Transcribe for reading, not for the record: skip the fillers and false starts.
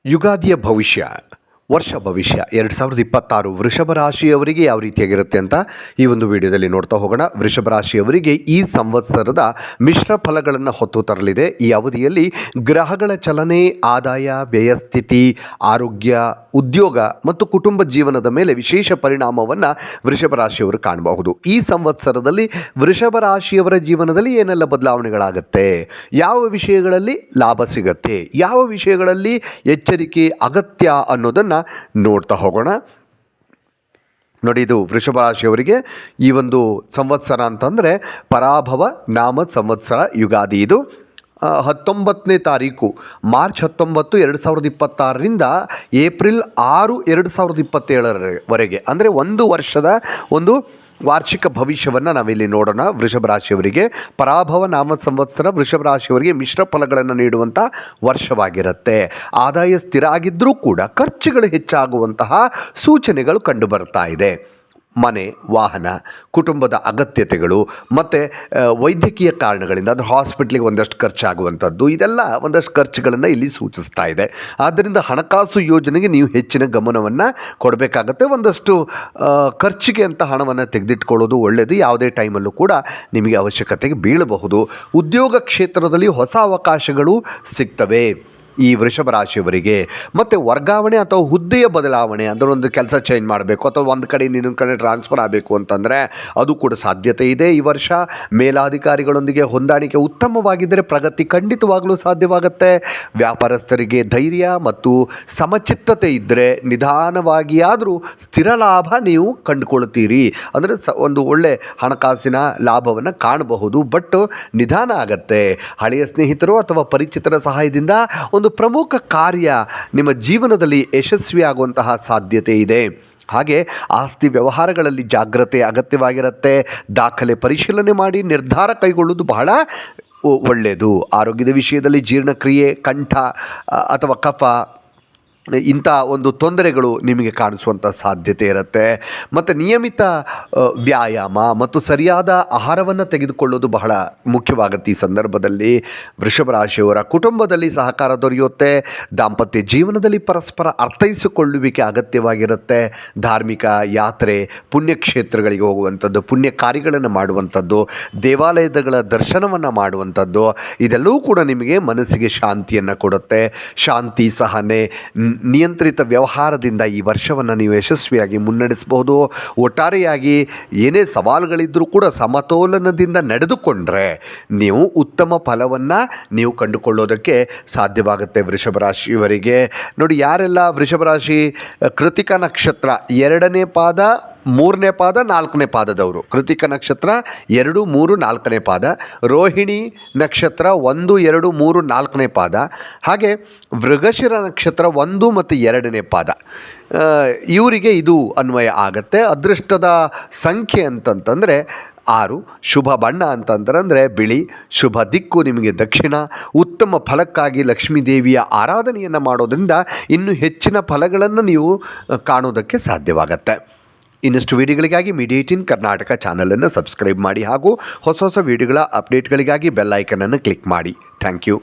ಯುಗಾದಿಯ ಭವಿಷ್ಯ, ವರ್ಷ ಭವಿಷ್ಯ 2026 ವೃಷಭ ರಾಶಿಯವರಿಗೆ ಯಾವ ರೀತಿಯಾಗಿರುತ್ತೆ ಅಂತ ಈ ಒಂದು ವಿಡಿಯೋದಲ್ಲಿ ನೋಡ್ತಾ ಹೋಗೋಣ. ವೃಷಭ ರಾಶಿಯವರಿಗೆ ಈ ಸಂವತ್ಸರದ ಮಿಶ್ರ ಫಲಗಳನ್ನು ಹೊತ್ತು ತರಲಿದೆ. ಈ ಅವಧಿಯಲ್ಲಿ ಗ್ರಹಗಳ ಚಲನೆ, ಆದಾಯ, ವ್ಯಯ ಸ್ಥಿತಿ, ಆರೋಗ್ಯ, ಉದ್ಯೋಗ ಮತ್ತು ಕುಟುಂಬ ಜೀವನದ ಮೇಲೆ ವಿಶೇಷ ಪರಿಣಾಮವನ್ನು ವೃಷಭ ರಾಶಿಯವರು ಕಾಣಬಹುದು. ಈ ಸಂವತ್ಸರದಲ್ಲಿ ವೃಷಭ ರಾಶಿಯವರ ಜೀವನದಲ್ಲಿ ಏನೆಲ್ಲ ಬದಲಾವಣೆಗಳಾಗುತ್ತೆ, ಯಾವ ವಿಷಯಗಳಲ್ಲಿ ಲಾಭ ಸಿಗುತ್ತೆ, ಯಾವ ವಿಷಯಗಳಲ್ಲಿ ಎಚ್ಚರಿಕೆ ಅಗತ್ಯ ಅನ್ನೋದನ್ನು ನೋಡ್ತಾ ಹೋಗೋಣ. ನೋಡಿ, ಇದು ವೃಷಭ ರಾಶಿಯವರಿಗೆ ಈ ಒಂದು ಸಂವತ್ಸರ ಅಂತಂದರೆ ಪರಾಭವ ನಾಮ ಸಂವತ್ಸರ, ಯುಗಾದಿ. ಇದು 19ನೇ ತಾರೀಕು ಮಾರ್ಚ್ 19, 2026ರಿಂದ ಏಪ್ರಿಲ್ 6, 2027ವರೆಗೆ, ಅಂದರೆ ಒಂದು ವರ್ಷದ ಒಂದು ವಾರ್ಷಿಕ ಭವಿಷ್ಯವನ್ನು ನಾವಿಲ್ಲಿ ನೋಡೋಣ. ವೃಷಭ ರಾಶಿಯವರಿಗೆ ಪರಾಭವ ನಾಮ ಸಂವತ್ಸರ ವೃಷಭ ರಾಶಿಯವರಿಗೆ ಮಿಶ್ರ ಫಲಗಳನ್ನು ನೀಡುವಂಥ ವರ್ಷವಾಗಿರುತ್ತೆ. ಆದಾಯ ಸ್ಥಿರ ಆಗಿದ್ದರೂ ಕೂಡ ಖರ್ಚುಗಳು ಹೆಚ್ಚಾಗುವಂತಹ ಸೂಚನೆಗಳು ಕಂಡುಬರ್ತಾ ಇದೆ. ಮನೆ, ವಾಹನ, ಕುಟುಂಬದ ಅಗತ್ಯತೆಗಳು ಮತ್ತು ವೈದ್ಯಕೀಯ ಕಾರಣಗಳಿಂದ ಅಂದರೆ ಹಾಸ್ಪಿಟ್ಲಿಗೆ ಒಂದಷ್ಟು ಖರ್ಚಾಗುವಂಥದ್ದು, ಇದೆಲ್ಲ ಒಂದಷ್ಟು ಖರ್ಚುಗಳನ್ನು ಇಲ್ಲಿ ಸೂಚಿಸ್ತಾ ಇದೆ. ಆದ್ದರಿಂದ ಹಣಕಾಸು ಯೋಜನೆಗೆ ನೀವು ಹೆಚ್ಚಿನ ಗಮನವನ್ನು ಕೊಡಬೇಕಾಗತ್ತೆ. ಒಂದಷ್ಟು ಖರ್ಚಿಗೆ ಅಂತ ಹಣವನ್ನು ತೆಗೆದಿಟ್ಕೊಳ್ಳೋದು ಒಳ್ಳೆಯದು. ಯಾವುದೇ ಟೈಮಲ್ಲೂ ಕೂಡ ನಿಮಗೆ ಅವಶ್ಯಕತೆಗೆ ಬೀಳಬಹುದು. ಉದ್ಯೋಗ ಕ್ಷೇತ್ರದಲ್ಲಿ ಹೊಸ ಅವಕಾಶಗಳು ಸಿಗ್ತವೆ ಈ ವೃಷಭ ರಾಶಿಯವರಿಗೆ. ಮತ್ತು ವರ್ಗಾವಣೆ ಅಥವಾ ಹುದ್ದೆಯ ಬದಲಾವಣೆ, ಅಂದರೆ ಒಂದು ಕೆಲಸ ಚೇಂಜ್ ಮಾಡಬೇಕು ಅಥವಾ ಒಂದು ಕಡೆಯಿಂದ ಇನ್ನೊಂದು ಕಡೆ ಟ್ರಾನ್ಸ್ಫರ್ ಆಗಬೇಕು ಅಂತಂದರೆ ಅದು ಕೂಡ ಸಾಧ್ಯತೆ ಇದೆ. ಈ ವರ್ಷ ಮೇಲಾಧಿಕಾರಿಗಳೊಂದಿಗೆ ಹೊಂದಾಣಿಕೆ ಉತ್ತಮವಾಗಿದ್ದರೆ ಪ್ರಗತಿ ಖಂಡಿತವಾಗಲೂ ಸಾಧ್ಯವಾಗುತ್ತೆ. ವ್ಯಾಪಾರಸ್ಥರಿಗೆ ಧೈರ್ಯ ಮತ್ತು ಸಮಚಿತ್ತತೆ ಇದ್ದರೆ ನಿಧಾನವಾಗಿಯಾದರೂ ಸ್ಥಿರ ಲಾಭ ನೀವು ಕಂಡುಕೊಳ್ತೀರಿ. ಅಂದರೆ ಒಂದು ಒಳ್ಳೆ ಹಣಕಾಸಿನ ಲಾಭವನ್ನು ಕಾಣಬಹುದು, ಬಟ್ ನಿಧಾನ ಆಗತ್ತೆ. ಹಳೆಯ ಸ್ನೇಹಿತರು ಅಥವಾ ಪರಿಚಿತರ ಸಹಾಯದಿಂದ ಒಂದು ಪ್ರಮುಖ ಕಾರ್ಯ ನಿಮ್ಮ ಜೀವನದಲ್ಲಿ ಯಶಸ್ವಿಯಾಗುವಂತಹ ಸಾಧ್ಯತೆ ಇದೆ. ಹಾಗೆ ಆಸ್ತಿ ವ್ಯವಹಾರಗಳಲ್ಲಿ ಜಾಗ್ರತೆ ಅಗತ್ಯವಾಗಿರುತ್ತೆ. ದಾಖಲೆ ಪರಿಶೀಲನೆ ಮಾಡಿ ನಿರ್ಧಾರ ಕೈಗೊಳ್ಳುವುದು ಬಹಳ ಒಳ್ಳೆಯದು. ಆರೋಗ್ಯದ ವಿಷಯದಲ್ಲಿ ಜೀರ್ಣಕ್ರಿಯೆ, ಕಂಠ ಅಥವಾ ಕಫ ಇಂಥ ಒಂದು ತೊಂದರೆಗಳು ನಿಮಗೆ ಕಾಣಿಸುವಂಥ ಸಾಧ್ಯತೆ ಇರುತ್ತೆ. ಮತ್ತು ನಿಯಮಿತ ವ್ಯಾಯಾಮ ಮತ್ತು ಸರಿಯಾದ ಆಹಾರವನ್ನು ತೆಗೆದುಕೊಳ್ಳೋದು ಬಹಳ ಮುಖ್ಯವಾಗುತ್ತೆ. ಈ ಸಂದರ್ಭದಲ್ಲಿ ವೃಷಭ ರಾಶಿಯವರ ಕುಟುಂಬದಲ್ಲಿ ಸಹಕಾರ ದೊರೆಯುತ್ತೆ. ದಾಂಪತ್ಯ ಜೀವನದಲ್ಲಿ ಪರಸ್ಪರ ಅರ್ಥೈಸಿಕೊಳ್ಳುವಿಕೆ ಅಗತ್ಯವಾಗಿರುತ್ತೆ. ಧಾರ್ಮಿಕ ಯಾತ್ರೆ, ಪುಣ್ಯಕ್ಷೇತ್ರಗಳಿಗೆ ಹೋಗುವಂಥದ್ದು, ಪುಣ್ಯ ಕಾರ್ಯಗಳನ್ನು ಮಾಡುವಂಥದ್ದು, ದೇವಾಲಯಗಳ ದರ್ಶನವನ್ನು ಮಾಡುವಂಥದ್ದು, ಇದೆಲ್ಲವೂ ಕೂಡ ನಿಮಗೆ ಮನಸ್ಸಿಗೆ ಶಾಂತಿಯನ್ನು ಕೊಡುತ್ತೆ. ಶಾಂತಿ, ಸಹನೆ, ನಿಯಂತ್ರಿತ ವ್ಯವಹಾರದಿಂದ ಈ ವರ್ಷವನ್ನು ನೀವು ಯಶಸ್ವಿಯಾಗಿ ಮುನ್ನಡೆಸಬಹುದು. ಒಟ್ಟಾರೆಯಾಗಿ ಏನೇ ಸವಾಲುಗಳಿದ್ದರೂ ಕೂಡ ಸಮತೋಲನದಿಂದ ನಡೆದುಕೊಂಡ್ರೆ ನೀವು ಉತ್ತಮ ಫಲವನ್ನು ನೀವು ಕಂಡುಕೊಳ್ಳೋದಕ್ಕೆ ಸಾಧ್ಯವಾಗುತ್ತೆ. ವೃಷಭ ರಾಶಿಯವರಿಗೆ ನೋಡಿ, ಯಾರೆಲ್ಲ ವೃಷಭ ರಾಶಿ ಕೃತಿಕ ನಕ್ಷತ್ರ 2ನೇ ಪಾದ, 3ನೇ ಪಾದ, 4ನೇ ಪಾದದವರು, ಕೃತಿಕ ನಕ್ಷತ್ರ 2, 3, 4ನೇ ಪಾದ, ರೋಹಿಣಿ ನಕ್ಷತ್ರ 1, 2, 3, 4ನೇ ಪಾದ, ಹಾಗೆ ಮೃಗಶಿರ ನಕ್ಷತ್ರ 1 ಮತ್ತು 2ನೇ ಪಾದ, ಇವರಿಗೆ ಇದು ಅನ್ವಯ ಆಗತ್ತೆ. ಅದೃಷ್ಟದ ಸಂಖ್ಯೆ ಅಂತಂತಂದರೆ 6, ಶುಭ ಬಣ್ಣ ಅಂತಂದ್ರೆ ಬಿಳಿ, ಶುಭ ದಿಕ್ಕು ನಿಮಗೆ ದಕ್ಷಿಣ. ಉತ್ತಮ ಫಲಕ್ಕಾಗಿ ಲಕ್ಷ್ಮೀ ದೇವಿಯ ಆರಾಧನೆಯನ್ನು ಮಾಡೋದ್ರಿಂದ ಇನ್ನೂ ಹೆಚ್ಚಿನ ಫಲಗಳನ್ನು ನೀವು ಕಾಣೋದಕ್ಕೆ ಸಾಧ್ಯವಾಗತ್ತೆ. ಇನ್ನಷ್ಟು ವಿಡಿಯೋಗಳಿಗಾಗಿ ಮೀಡಿಯಾ 18 ಕರ್ನಾಟಕ ಚಾನಲನ್ನು ಸಬ್ಸ್ಕ್ರೈಬ್ ಮಾಡಿ ಹಾಗೂ ಹೊಸ ಹೊಸ ವಿಡಿಯೋಗಳ ಅಪ್ಡೇಟ್ಗಳಿಗಾಗಿ ಬೆಲ್ ಐಕನನ್ನು ಕ್ಲಿಕ್ ಮಾಡಿ. Thank you.